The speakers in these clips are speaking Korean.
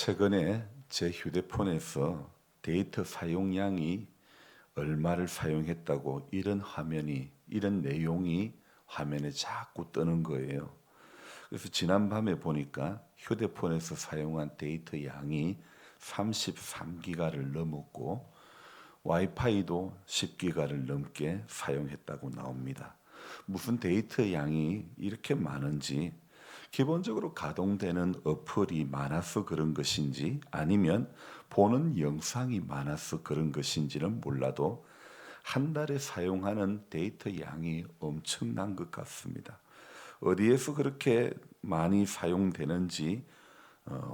최근에 제 휴대폰에서 데이터 사용량이 얼마를 사용했다고 이런 내용이 화면에 자꾸 뜨는 거예요. 그래서 지난밤에 보니까 휴대폰에서 사용한 데이터 양이 33기가를 넘었고 와이파이도 10기가를 넘게 사용했다고 나옵니다. 무슨 데이터 양이 이렇게 많은지, 기본적으로 가동되는 어플이 많아서 그런 것인지 아니면 보는 영상이 많아서 그런 것인지는 몰라도 한 달에 사용하는 데이터 양이 엄청난 것 같습니다. 어디에서 그렇게 많이 사용되는지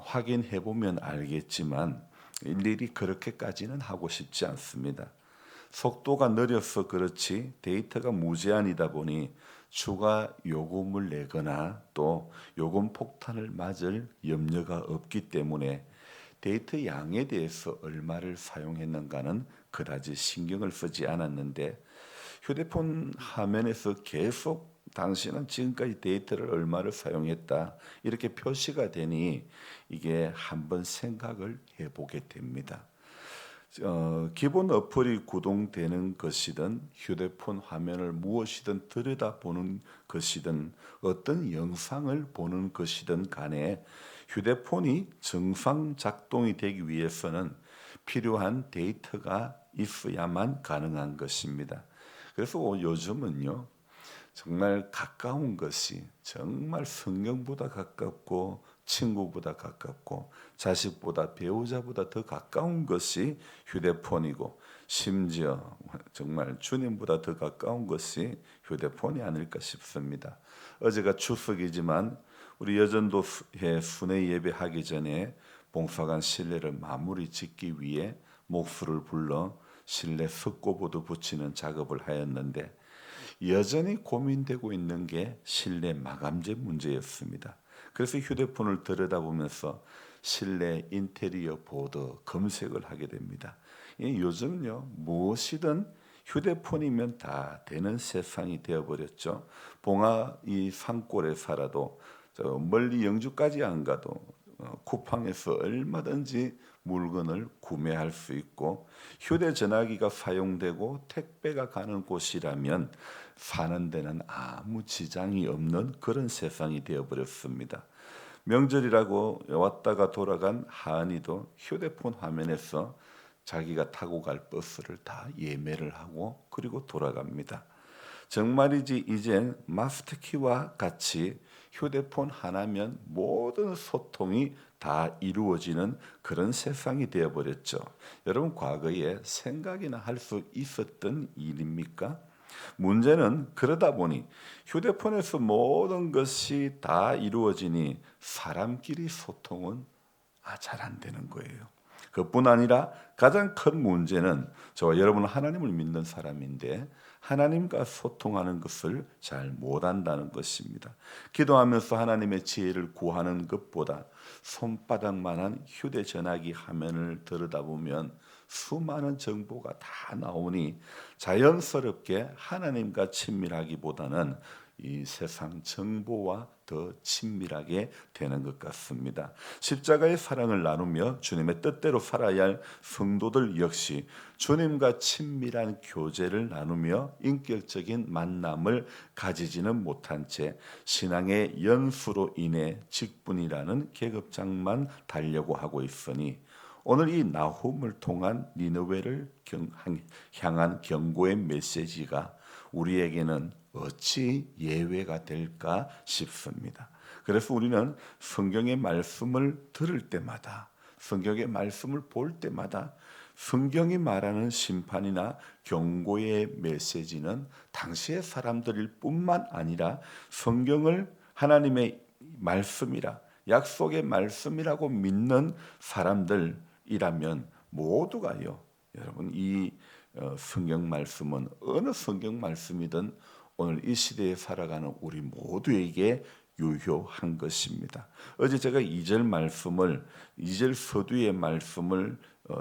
확인해 보면 알겠지만 일일이 그렇게까지는 하고 싶지 않습니다. 속도가 느려서 그렇지 데이터가 무제한이다 보니 추가 요금을 내거나 또 요금 폭탄을 맞을 염려가 없기 때문에 데이터 양에 대해서 얼마를 사용했는가는 그다지 신경을 쓰지 않았는데, 휴대폰 화면에서 계속 당신은 지금까지 데이터를 얼마를 사용했다 이렇게 표시가 되니 이게 한번 생각을 해보게 됩니다. 기본 어플이 구동되는 것이든 휴대폰 화면을 무엇이든 들여다보는 것이든 어떤 영상을 보는 것이든 간에 휴대폰이 정상 작동이 되기 위해서는 필요한 데이터가 있어야만 가능한 것입니다. 그래서 요즘은요, 정말 가까운 것이 정말 성경보다 가깝고 친구보다 가깝고 자식보다 배우자보다 더 가까운 것이 휴대폰이고, 심지어 정말 주님보다 더 가까운 것이 휴대폰이 아닐까 싶습니다. 어제가 추석이지만 우리 여전도회 순회 예배하기 전에 봉사관 실내를 마무리 짓기 위해 목수를 불러 실내 석고보드 붙이는 작업을 하였는데, 여전히 고민되고 있는 게 실내 마감재 문제였습니다. 그래서 휴대폰을 들여다보면서 실내 인테리어 보드 검색을 하게 됩니다. 요즘요, 무엇이든 휴대폰이면 다 되는 세상이 되어버렸죠. 봉화 이 산골에 살아도 멀리 영주까지 안 가도 쿠팡에서 얼마든지 물건을 구매할 수 있고, 휴대전화기가 사용되고 택배가 가는 곳이라면 사는 데는 아무 지장이 없는 그런 세상이 되어버렸습니다. 명절이라고 왔다가 돌아간 하은이도 휴대폰 화면에서 자기가 타고 갈 버스를 다 예매를 하고 그리고 돌아갑니다. 정말이지 이젠 마스터키와 같이 휴대폰 하나면 모든 소통이 다 이루어지는 그런 세상이 되어버렸죠. 여러분, 과거에 생각이나 할 수 있었던 일입니까? 문제는 그러다 보니 휴대폰에서 모든 것이 다 이루어지니 사람끼리 소통은 잘 안 되는 거예요. 그뿐 아니라 가장 큰 문제는, 저와 여러분은 하나님을 믿는 사람인데 하나님과 소통하는 것을 잘 못한다는 것입니다. 기도하면서 하나님의 지혜를 구하는 것보다 손바닥만한 휴대전화기 화면을 들여다보면 수많은 정보가 다 나오니 자연스럽게 하나님과 친밀하기보다는 이 세상 정보와 더 친밀하게 되는 것 같습니다. 십자가의 사랑을 나누며 주님의 뜻대로 살아야 할 성도들 역시 주님과 친밀한 교제를 나누며 인격적인 만남을 가지지는 못한 채 신앙의 연수로 인해 직분이라는 계급장만 달려고 하고 있으니, 오늘 이 나훔을 통한 니느웨를 향한 경고의 메시지가 우리에게는 어찌 예외가 될까 싶습니다. 그래서 우리는 성경의 말씀을 들을 때마다, 성경의 말씀을 볼 때마다 성경이 말하는 심판이나 경고의 메시지는 당시의 사람들일 뿐만 아니라 성경을 하나님의 말씀이라, 약속의 말씀이라고 믿는 사람들이라면 모두가요, 여러분, 이 성경 말씀은 어느 성경 말씀이든 오늘 이 시대에 살아가는 우리 모두에게 유효한 것입니다. 어제 제가 2절 서두의 말씀을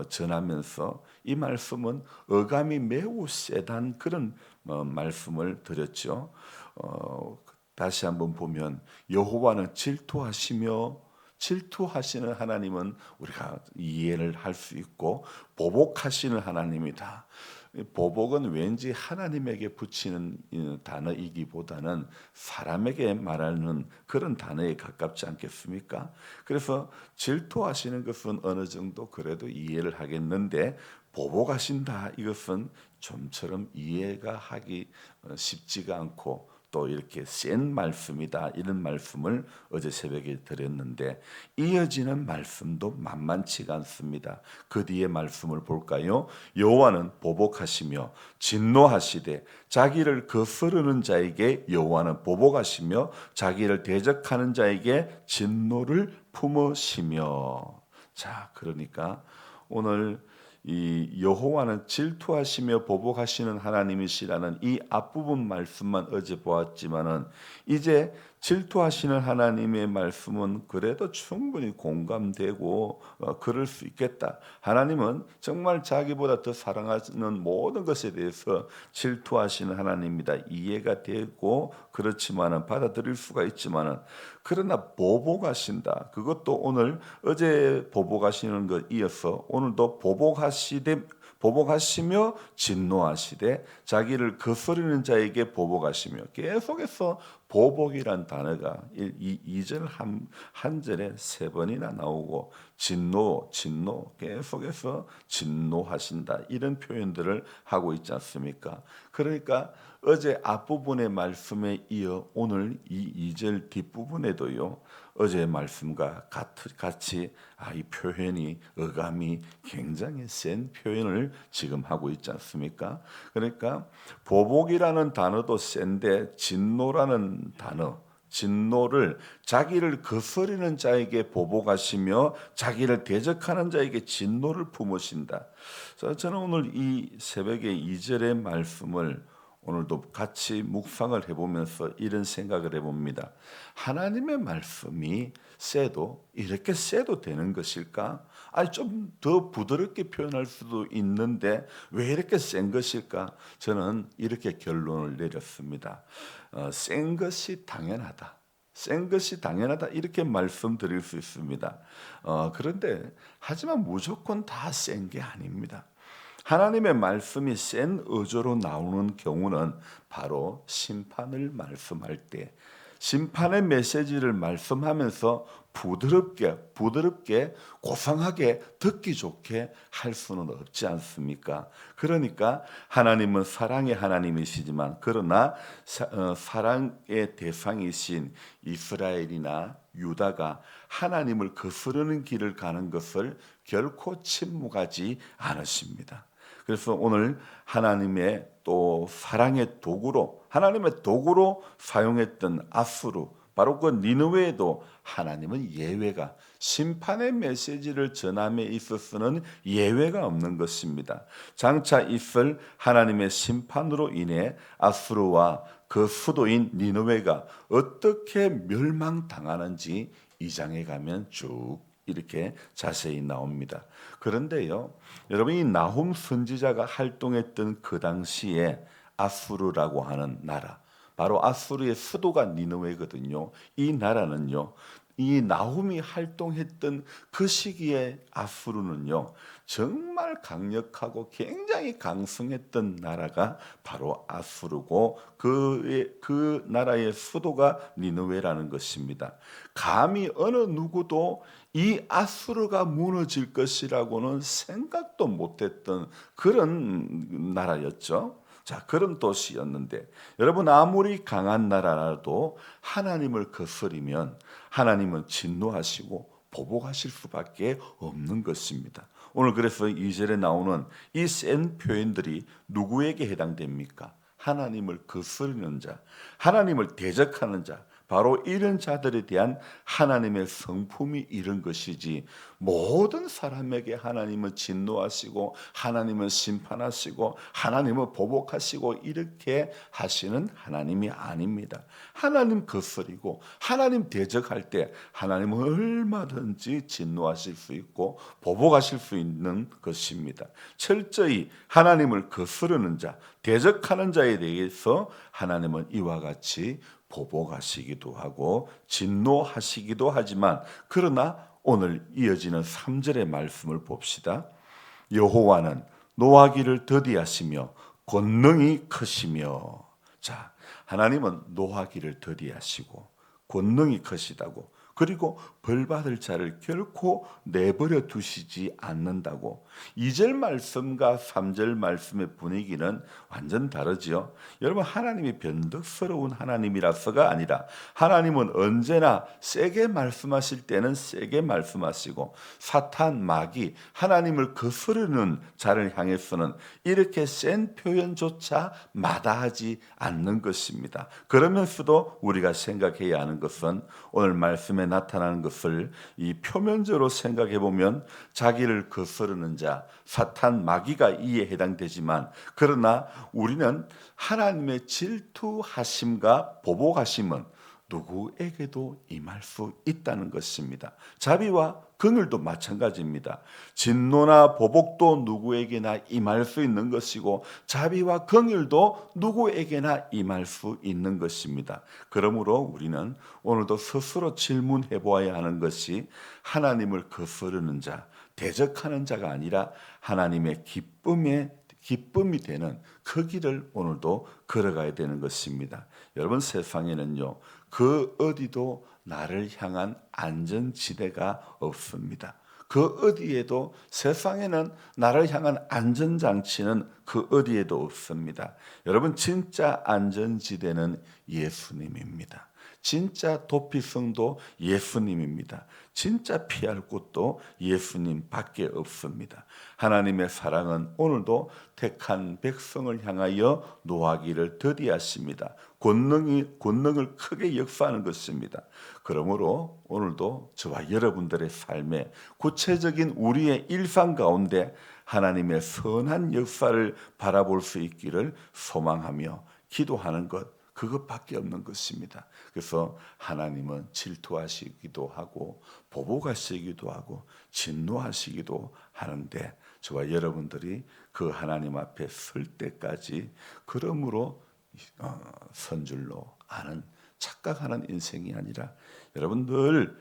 전하면서 이 말씀은 어감이 매우 세단 그런 말씀을 드렸죠. 다시 한번 보면 여호와는 질투하시며 질투하시는 하나님은 우리가 이해를 할 수 있고, 보복하시는 하나님이다. 보복은 왠지 하나님에게 붙이는 단어이기보다는 사람에게 말하는 그런 단어에 가깝지 않겠습니까? 그래서 질투하시는 것은 어느 정도 그래도 이해를 하겠는데, 보복하신다 이것은 좀처럼 이해가 하기 쉽지가 않고, 또 이렇게 센 말씀이다 이런 말씀을 어제 새벽에 드렸는데, 이어지는 말씀도 만만치가 않습니다. 그 뒤에 말씀을 볼까요? 여호와는 보복하시며 진노하시되 자기를 거스르는 자에게 여호와는 보복하시며 자기를 대적하는 자에게 진노를 품으시며. 자, 그러니까 오늘 이 여호와는 질투하시며 보복하시는 하나님이시라는 이 앞부분 말씀만 어제 보았지만은, 이제 질투하시는 하나님의 말씀은 그래도 충분히 공감되고 그럴 수 있겠다. 하나님은 정말 자기보다 더 사랑하는 모든 것에 대해서 질투하시는 하나님이다. 이해가 되고 그렇지만은 받아들일 수가 있지만은, 그러나 보복하신다. 그것도 오늘 어제 보복하시는 것 이어서 오늘도 보복하시며 진노하시되 자기를 거스르는 자에게 보복하시며, 계속해서 보복이란 단어가 2절 한 절에 3번이나 나오고, 진노 계속해서 진노하신다 이런 표현들을 하고 있지 않습니까? 그러니까 어제 앞부분의 말씀에 이어 오늘 이 2절 뒷부분에도요, 어제의 말씀과 같이 이 표현이, 어감이 굉장히 센 표현을 지금 하고 있지 않습니까? 그러니까 보복이라는 단어도 센데, 진노라는 단어, 진노를 자기를 거스르는 자에게 보복하시며 자기를 대적하는 자에게 진노를 품으신다. 저는 오늘 이 새벽에 2절의 말씀을 오늘도 같이 묵상을 해보면서 이런 생각을 해봅니다. 하나님의 말씀이 이렇게 세도 되는 것일까? 좀 더 부드럽게 표현할 수도 있는데 왜 이렇게 센 것일까? 저는 이렇게 결론을 내렸습니다. 센 것이 당연하다. 센 것이 당연하다 이렇게 말씀드릴 수 있습니다. 그런데 하지만 무조건 다 센 게 아닙니다. 하나님의 말씀이 센 어조로 나오는 경우는 바로 심판을 말씀할 때, 심판의 메시지를 말씀하면서 부드럽게 고상하게 듣기 좋게 할 수는 없지 않습니까? 그러니까 하나님은 사랑의 하나님이시지만, 그러나 사랑의 대상이신 이스라엘이나 유다가 하나님을 거스르는 길을 가는 것을 결코 침묵하지 않으십니다. 그래서 오늘 하나님의 또 사랑의 도구로, 하나님의 도구로 사용했던 아수르, 바로 그 니느웨에도 하나님은 예외가, 심판의 메시지를 전함에 있어서는 예외가 없는 것입니다. 장차 있을 하나님의 심판으로 인해 아수르와 그 수도인 니느웨가 어떻게 멸망당하는지 2장에 가면 쭉 이렇게 자세히 나옵니다. 그런데요, 여러분, 이 나훔 선지자가 활동했던 그 당시에 아수르라고 하는 나라, 바로 아수르의 수도가 니느웨거든요. 이 나라는요, 이 나훔이 활동했던 그 시기에 아수르는요, 정말 강력하고 굉장히 강성했던 나라가 바로 아수르고, 그 나라의 수도가 니느웨라는 것입니다. 감히 어느 누구도 이 아수르가 무너질 것이라고는 생각도 못했던 그런 나라였죠. 자, 그런 도시였는데, 여러분, 아무리 강한 나라라도 하나님을 거스리면 하나님은 진노하시고 보복하실 수밖에 없는 것입니다. 오늘 그래서 2절에 나오는 이 센 표현들이 누구에게 해당됩니까? 하나님을 거스르는 자, 하나님을 대적하는 자, 바로 이런 자들에 대한 하나님의 성품이 이런 것이지, 모든 사람에게 하나님은 진노하시고 하나님은 심판하시고 하나님은 보복하시고 이렇게 하시는 하나님이 아닙니다. 하나님 거스리고 하나님 대적할 때 하나님은 얼마든지 진노하실 수 있고 보복하실 수 있는 것입니다. 철저히 하나님을 거스르는 자, 대적하는 자에 대해서 하나님은 이와 같이 보복하시기도 하고 진노하시기도 하지만 그러나 오늘 이어지는 3절의 말씀을 봅시다. 여호와는 노하기를 더디하시며 권능이 크시며. 자, 하나님은 노하기를 더디하시고 권능이 크시다고, 그리고 벌받을 자를 결코 내버려 두시지 않는다고. 2절 말씀과 3절 말씀의 분위기는 완전 다르지요. 여러분, 하나님이 변덕스러운 하나님이라서가 아니라 하나님은 언제나 세게 말씀하실 때는 세게 말씀하시고 사탄, 마귀, 하나님을 거스르는 자를 향해서는 이렇게 센 표현조차 마다하지 않는 것입니다. 그러면서도 우리가 생각해야 하는 것은 오늘 말씀에 나타나는 것을 이 표면적으로 생각해 보면 자기를 거스르는 자, 사탄, 마귀가 이에 해당되지만, 그러나 우리는 하나님의 질투하심과 보복하심은 누구에게도 임할 수 있다는 것입니다. 자비와 긍휼도 마찬가지입니다. 진노나 보복도 누구에게나 임할 수 있는 것이고 자비와 긍휼도 누구에게나 임할 수 있는 것입니다. 그러므로 우리는 오늘도 스스로 질문해 보아야 하는 것이, 하나님을 거스르는 자, 대적하는 자가 아니라 하나님의 기쁨이 되는 그 길을 오늘도 걸어가야 되는 것입니다. 여러분, 세상에는요, 그 어디도 나를 향한 안전지대가 없습니다. 그 어디에도, 세상에는 나를 향한 안전장치는 그 어디에도 없습니다. 여러분, 진짜 안전지대는 예수님입니다. 진짜 도피성도 예수님입니다. 진짜 피할 곳도 예수님밖에 없습니다. 하나님의 사랑은 오늘도 택한 백성을 향하여 노하기를 더디하십니다. 권능을 크게 역사하는 것입니다. 그러므로 오늘도 저와 여러분들의 삶에 구체적인 우리의 일상 가운데 하나님의 선한 역사를 바라볼 수 있기를 소망하며 기도하는 것, 그것밖에 없는 것입니다. 그래서 하나님은 질투하시기도 하고 보복하시기도 하고 진노하시기도 하는데, 저와 여러분들이 그 하나님 앞에 설 때까지 그러므로 선줄로 아는 착각하는 인생이 아니라, 여러분 늘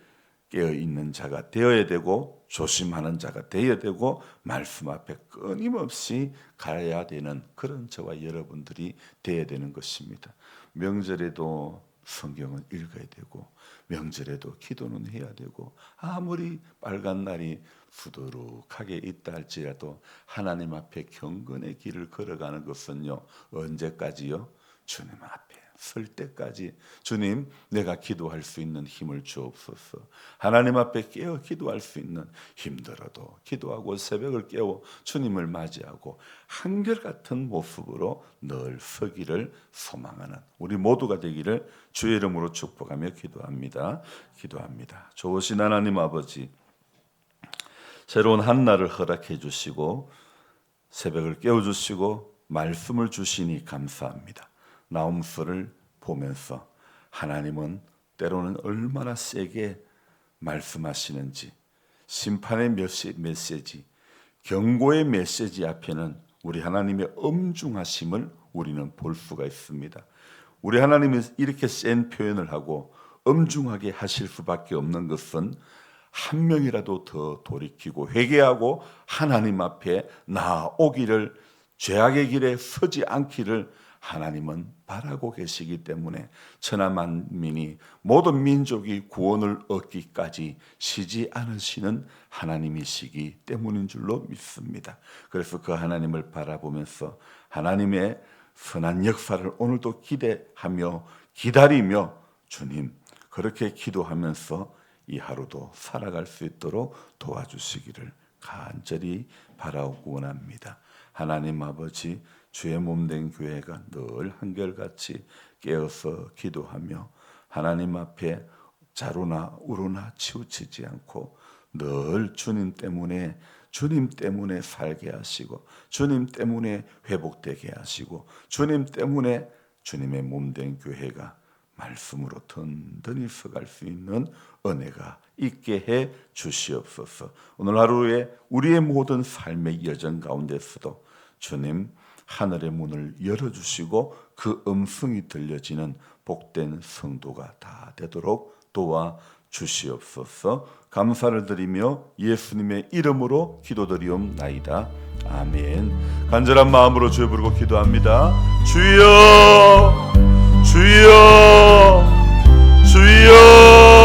깨어있는 자가 되어야 되고 조심하는 자가 되어야 되고 말씀 앞에 끊임없이 가야 되는 그런 저와 여러분들이 되어야 되는 것입니다. 명절에도 성경은 읽어야 되고 명절에도 기도는 해야 되고, 아무리 빨간 날이 수두룩하게 있다 할지라도 하나님 앞에 경건의 길을 걸어가는 것은요, 언제까지요? 주님 앞에 설 때까지. 주님, 내가 기도할 수 있는 힘을 주옵소서. 하나님 앞에 깨어 기도할 수 있는, 힘들어도 기도하고 새벽을 깨워 주님을 맞이하고 한결같은 모습으로 늘 서기를 소망하는 우리 모두가 되기를 주의 이름으로 축복하며 기도합니다. 좋으신 하나님 아버지, 새로운 한 날을 허락해 주시고 새벽을 깨워주시고 말씀을 주시니 감사합니다. 나홈스를 보면서 하나님은 때로는 얼마나 세게 말씀하시는지, 심판의 메시지, 경고의 메시지 앞에는 우리 하나님의 엄중하심을 우리는 볼 수가 있습니다. 우리 하나님이 이렇게 센 표현을 하고 엄중하게 하실 수밖에 없는 것은 한 명이라도 더 돌이키고 회개하고 하나님 앞에 나아오기를, 죄악의 길에 서지 않기를 하나님은 바라고 계시기 때문에 천하 만민이, 모든 민족이 구원을 얻기까지 쉬지 않으시는 하나님이시기 때문인 줄로 믿습니다. 그래서 그 하나님을 바라보면서 하나님의 선한 역사를 오늘도 기대하며 기다리며, 주님, 그렇게 기도하면서 이 하루도 살아갈 수 있도록 도와주시기를 간절히 바라고 원합니다. 하나님 아버지, 주의 몸된 교회가 늘 한결같이 깨어서 기도하며 하나님 앞에 자루나 우루나 치우치지 않고 늘 주님 때문에 살게 하시고 주님 때문에 회복되게 하시고 주님 때문에 주님의 몸된 교회가 말씀으로 든든히 서갈 수 있는 은혜가 있게 해 주시옵소서. 오늘 하루에 우리의 모든 삶의 여정 가운데서도 주님 하늘의 문을 열어주시고 그 음성이 들려지는 복된 성도가 다 되도록 도와 주시옵소서. 감사를 드리며 예수님의 이름으로 기도드리옵나이다. 아멘. 간절한 마음으로 주여 부르고 기도합니다. 주여, 주여, 주여.